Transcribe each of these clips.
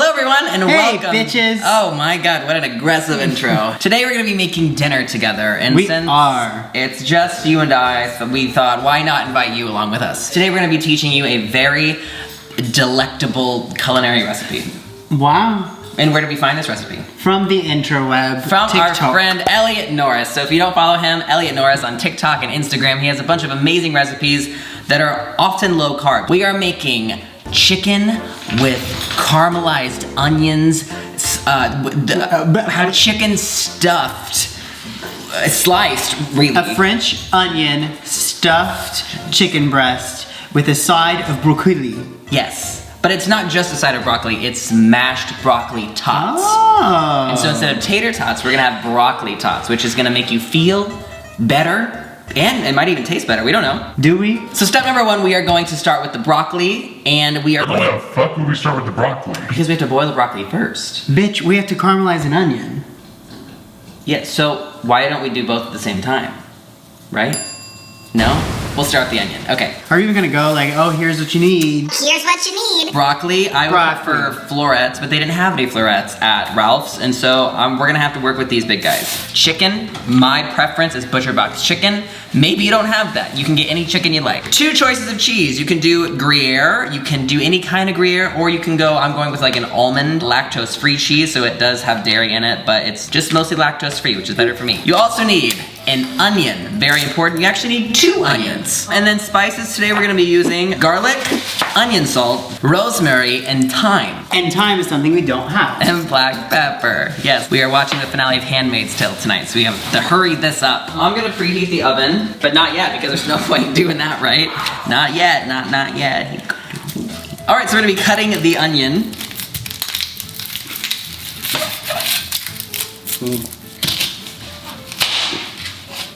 Hello everyone and welcome. Hey bitches. Oh my god, what an aggressive intro. Today we're gonna be making dinner together and since it's just you and I, so we thought why not invite you along with us. Today we're gonna be teaching you a very delectable culinary recipe. Wow. And where did we find this recipe? From the interweb. From Tik our Tok. friend Elliot Norris. So if you don't follow him, Elliot Norris on TikTok and Instagram, he has a bunch of amazing recipes that are often low carb. We are making chicken with caramelized onions, chicken stuffed, sliced, really. A French onion stuffed chicken breast with a side of broccoli. Yes, but it's not just a side of broccoli, it's mashed broccoli tots. Oh. And so instead of tater tots, we're gonna have broccoli tots, which is gonna make you feel better, and it might even taste better, we don't know. Do we? So step number one, we are going to start with the broccoli, and we are- Why the fuck would we start with the broccoli? Because we have to boil the broccoli first. Bitch, we have to caramelize an onion. Yeah, so why don't we do both at the same time? Right? No? We'll start with the onion, okay. Are you even gonna go like, oh, here's what you need? Here's what you need. Broccoli, I would prefer florets, but they didn't have any florets at Ralph's, and so we're gonna have to work with these big guys. Chicken, my preference is butcher box chicken. Maybe you don't have that. You can get any chicken you like. Two choices of cheese. You can do Gruyere, you can do any kind of Gruyere, or you can go, I'm going with like an almond lactose-free cheese, so it does have dairy in it, but it's just mostly lactose-free, which is better for me. You also need an onion, very important. You actually need 2 onions. And then spices, today we're gonna be using garlic, onion salt, rosemary, and thyme. And thyme is something we don't have. And black pepper. Yes, we are watching the finale of Handmaid's Tale tonight, so we have to hurry this up. I'm gonna preheat the oven, but not yet, because there's no point doing that, right? Not yet, not yet. All right, so we're gonna be cutting the onion.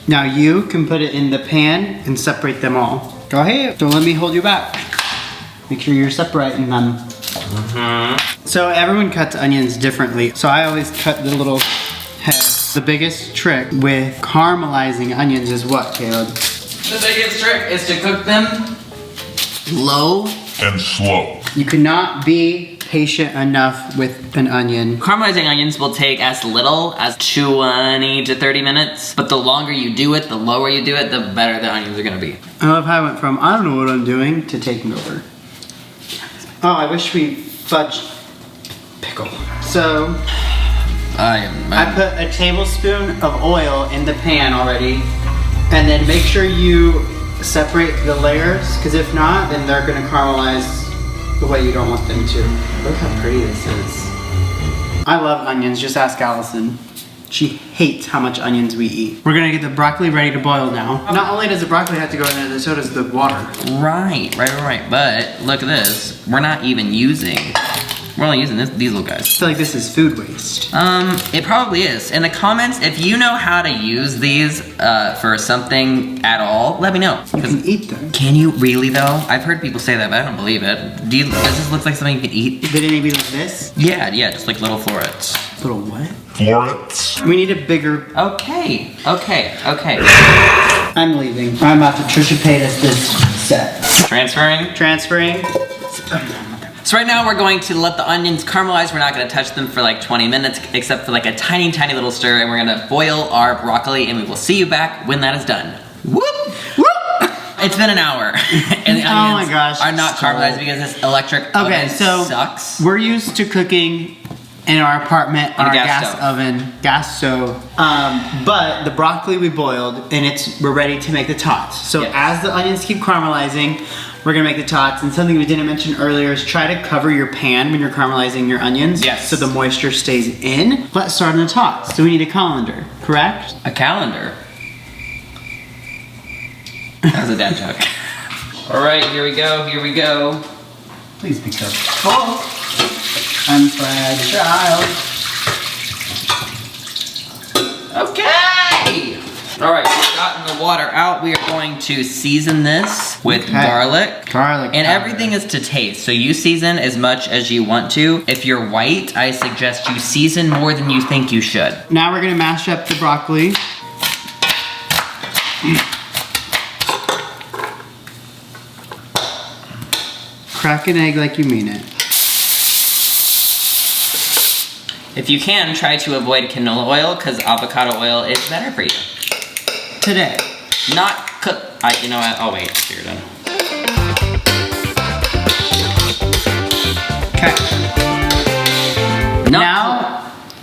Now you can put it in the pan and separate them all. Go ahead, don't let me hold you back. Make sure you're separating them. So everyone cuts onions differently. So I always cut the little heads. The biggest trick with caramelizing onions is what, Caleb? The biggest trick is to cook them low And slow. You cannot be patient enough with an onion. Caramelizing onions will take as little as 20 to 30 minutes, but the longer you do it, the lower you do it, the better the onions are gonna be. I love how I went from I don't know what I'm doing to taking over. Oh, I wish we fudged pickle. So I put a tablespoon of oil in the pan already, and then make sure you separate the layers, because if not, then they're gonna caramelize the way you don't want them to. Look how pretty this is. I love onions, just ask Allison. She hates how much onions we eat. We're gonna get the broccoli ready to boil now. Not only does the broccoli have to go in there, so does the water. Right. But look at this. We're not even using, we're only using these little guys. I feel like this is food waste. It probably is. In the comments, if you know how to use these for something at all, let me know. You can eat them. Can you really though? I've heard people say that, but I don't believe it. Does this look like something you can eat? Did it be like this? Yeah, just like little florets. Little what? Florets. We need a bigger. Okay. I'm leaving. I'm about to Trisha Paytas this set. Transferring. So right now we're going to let the onions caramelize. We're not gonna touch them for like 20 minutes, except for like a tiny little stir, and we're gonna boil our broccoli, and we will see you back when that is done. Whoop! It's been an hour, and the onions are not caramelized because this electric oven sucks. We're used to cooking in our apartment on our gas stove. But the broccoli we boiled, and we're ready to make the tots. So as the onions keep caramelizing, we're gonna make the tots. And something we didn't mention earlier is try to cover your pan when you're caramelizing your onions. Yes. So the moisture stays in. Let's start on the tots. So we need a colander, correct? A calendar. That was a dad joke. All right, here we go. Please be careful. I'm fragile. Okay! All right, we've gotten the water out. We are going to season this with garlic. And everything is to taste, so you season as much as you want to. If you're white, I suggest you season more than you think you should. Now we're gonna mash up the broccoli. Crack an egg like you mean it. If you can, try to avoid canola oil because avocado oil is better for you. Today. Not you know what? I'll wait till you're done. Okay.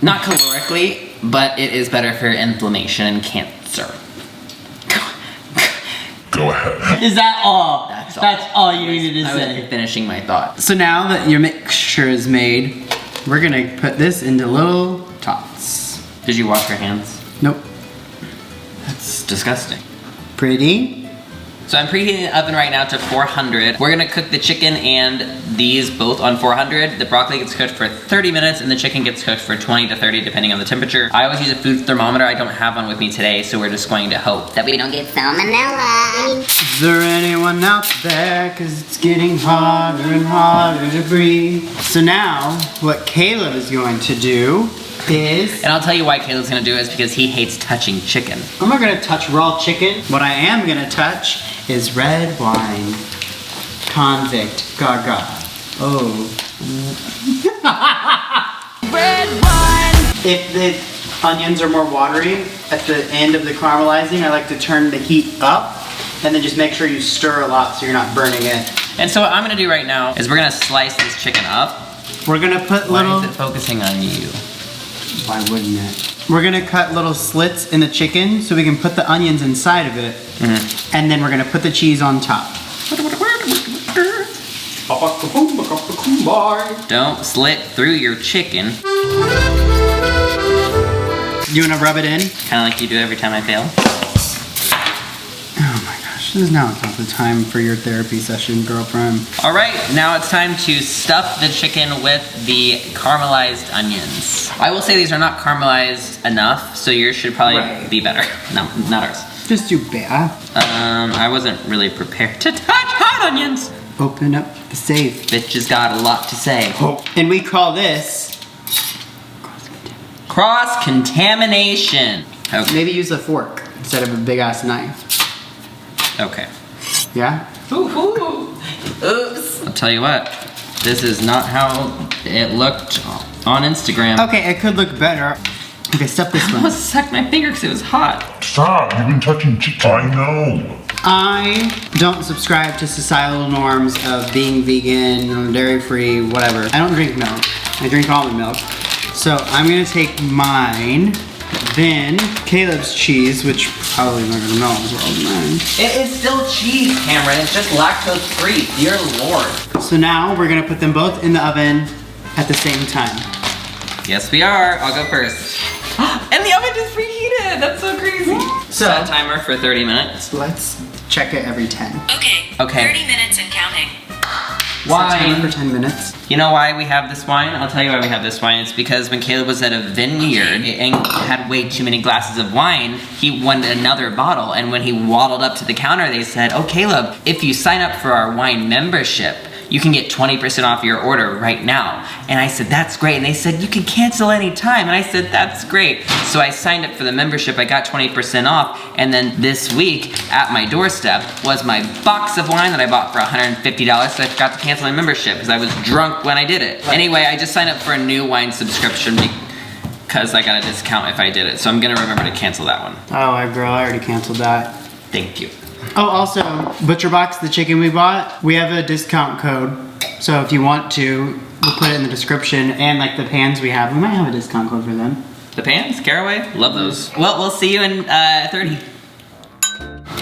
Not calorically, but it is better for inflammation and cancer. Go ahead. Is that all? That's all you needed to I was say. finishing my thought. So now that your mixture is made, we're gonna put this into little tots. Did you wash your hands? Nope. That's disgusting. Pretty. So I'm preheating the oven right now to 400. We're gonna cook the chicken and these both on 400. The broccoli gets cooked for 30 minutes and the chicken gets cooked for 20 to 30 depending on the temperature. I always use a food thermometer. I don't have one with me today, so we're just going to hope that we don't get salmonella. Is there anyone out there? Cause it's getting harder and harder to breathe. So now, what Caleb is going to do is... And I'll tell you why Caleb's gonna do it is because he hates touching chicken. I'm not gonna touch raw chicken. What I am gonna touch is red wine. Convict. Gaga. Oh. Red wine. If the onions are more watery at the end of the caramelizing, I like to turn the heat up and then just make sure you stir a lot so you're not burning it. And so what I'm gonna do right now is we're gonna slice this chicken up. We're gonna put Why little... is it focusing on you? Why wouldn't it? We're gonna cut little slits in the chicken so we can put the onions inside of it. And then we're gonna put the cheese on top. Don't slit through your chicken. You wanna rub it in? Kinda like you do every time I fail. Oh my gosh, this is now not the time for your therapy session, girlfriend. All right, now it's time to stuff the chicken with the caramelized onions. I will say these are not caramelized enough, so yours should probably be better. No, not ours. Just too bad. I wasn't really prepared to touch hot onions. Open up the safe. Bitch has got a lot to say. And we call this... Cross-contamination. Okay. Maybe use a fork instead of a big ass knife. Okay. Yeah? Ooh. Oops. I'll tell you what, this is not how it looked on Instagram. Okay, it could look better. Okay, stuff this I one. almost sucked my finger because it was hot. Stop, you've been touching chicken. I know. I don't subscribe to societal norms of being vegan or dairy-free, whatever. I don't drink milk. I drink almond milk. So I'm gonna take mine, then Caleb's cheese, which probably not gonna melt as well as mine. It is still cheese, Cameron. It's just lactose free. Dear Lord. So now we're gonna put them both in the oven at the same time. Yes, we are. I'll go first. And the oven just preheated. That's so crazy. So- Set timer for 30 minutes. Let's check it every 10. Okay. Okay. 30 minutes and counting. Set timer Wine. for 10 minutes. You know why we have this wine? I'll tell you why we have this wine. It's because when Caleb was at a vineyard and had way too many glasses of wine, he wanted another bottle. And when he waddled up to the counter, they said, "Oh, Caleb, if you sign up for our wine membership, you can get 20% off your order right now." And I said, "That's great." And they said, "You can cancel anytime." And I said, "That's great." So I signed up for the membership, I got 20% off, and then this week at my doorstep was my box of wine that I bought for $150, so I forgot to cancel my membership because I was drunk when I did it. Anyway, I just signed up for a new wine subscription because I got a discount if I did it. So I'm gonna remember to cancel that one. Oh, girl, I already canceled that. Thank you. Oh, also, ButcherBox, the chicken we bought, we have a discount code. So if you want to, we'll put it in the description. And like the pans we have, we might have a discount code for them. The pans, Caraway, love those. Well, we'll see you in 30.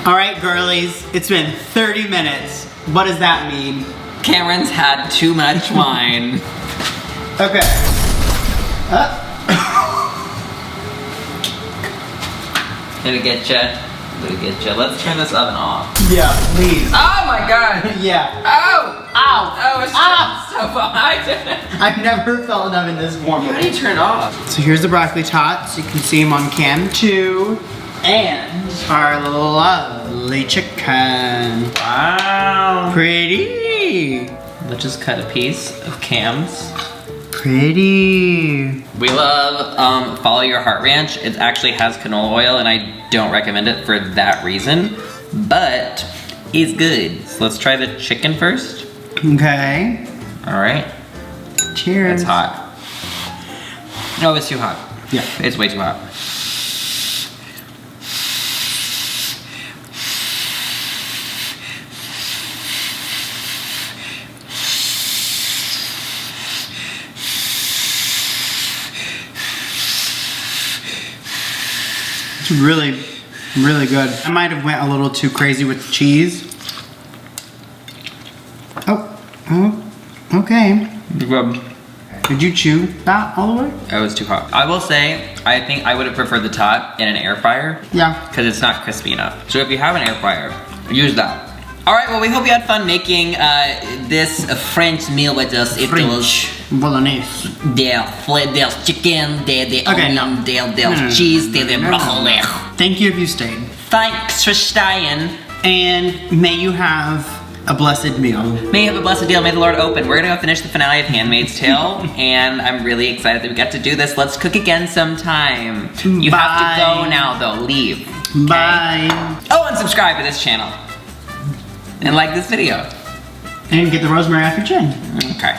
All right, girlies, it's been 30 minutes. What does that mean? Cameron's had too much wine. Okay. It'll get ya. It'll get ya. Let's turn this oven off. Yeah, please. Oh my god. Yeah. Oh! Ow! Oh, it's so behind. I've never felt an oven this warm. How do you turn it off? So here's the broccoli tots. You can see them on cam too. And our lovely chicken. Wow. Pretty. Let's just cut a piece of Cam's. Pretty. We love Follow Your Heart Ranch. It actually has canola oil and I don't recommend it for that reason, but it's good. So let's try the chicken first. Okay. All right. Cheers. It's hot. No, it's too hot. Yeah. It's way too hot. It's really, really good. I might have went a little too crazy with the cheese. Oh, okay. Good. Did you chew that all the way? It was too hot. I will say, I think I would have preferred the top in an air fryer. Yeah. Because it's not crispy enough. So if you have an air fryer, use that. All right, well, we hope you had fun making this French meal with us. It was Bolognese. there's chicken, there's Okay, onion, no. there's cheese, there's No. broccoli. Thank you if you stayed. Thanks for staying. And may you have a blessed meal. May you have a blessed deal. May the Lord open. We're gonna go finish the finale of Handmaid's Tale, and I'm really excited that we got to do this. Let's cook again sometime. You have Bye. to go now, though. Leave. Okay? Bye. Oh, and subscribe to this channel. And like this video. And get the rosemary off your chin. Okay.